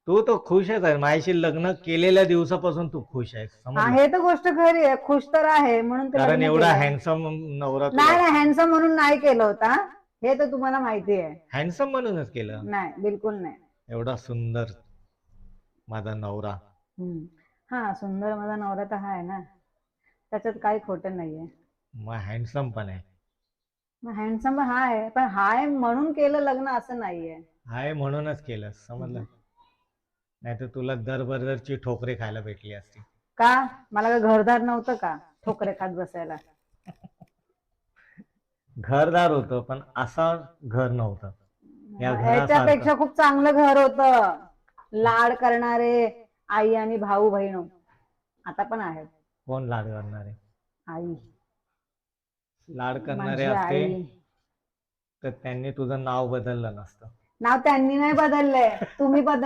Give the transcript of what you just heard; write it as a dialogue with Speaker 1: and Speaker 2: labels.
Speaker 1: तू तो खुशच आहे माझ्याशी लग्न केलेल्या दिवसापासून तू खुश आहेस समजलं.
Speaker 2: हे तर गोष्ट खरी आहे, खुश तर आहे म्हणून तर
Speaker 1: कारण
Speaker 2: लग्न
Speaker 1: एवढा
Speaker 2: केलंय.
Speaker 1: हँडसम नवरा
Speaker 2: नाही
Speaker 1: तुला.
Speaker 2: नाही, हँडसम म्हणून नाही केलं होता, हे तर तुम्हाला माहिती आहे.
Speaker 1: हँडसम म्हणूनच केलं.
Speaker 2: नाही, बिलकुल नाही.
Speaker 1: एवढा सुंदर माझा नवरा.
Speaker 2: हा, सुंदर माझा नवरा तर हा आहे ना, त्याच्यात काही खोटं नाहीये.
Speaker 1: मग हँडसम पण आहे.
Speaker 2: हँडसम हा आहे, पण हाय म्हणून केलं लग्न असं नाहीये.
Speaker 1: हाय म्हणूनच केलं समजलं. नाही तर तुला दरबदरची ठोकरे खायला भेटली असती.
Speaker 2: का? मला का घरदार नव्हतं का ठोकरे खात बसायला?
Speaker 1: घरदार होतं पण असा घर नव्हतं. या
Speaker 2: याच्यापेक्षा
Speaker 1: घरासारखं.
Speaker 2: खूप चांगलं घर होतं, लाड करणारे आई आणि भाऊ बहीण आता पण आहेत.
Speaker 1: कोण लाड करणारे?
Speaker 2: आई,
Speaker 1: लाड करणारे
Speaker 2: माझी
Speaker 1: असते
Speaker 2: आई.
Speaker 1: तर त्यांनी तुझं नाव बदललं नसतं.
Speaker 2: नाव त्यांनी नाही बदललंय, तुम्ही बदल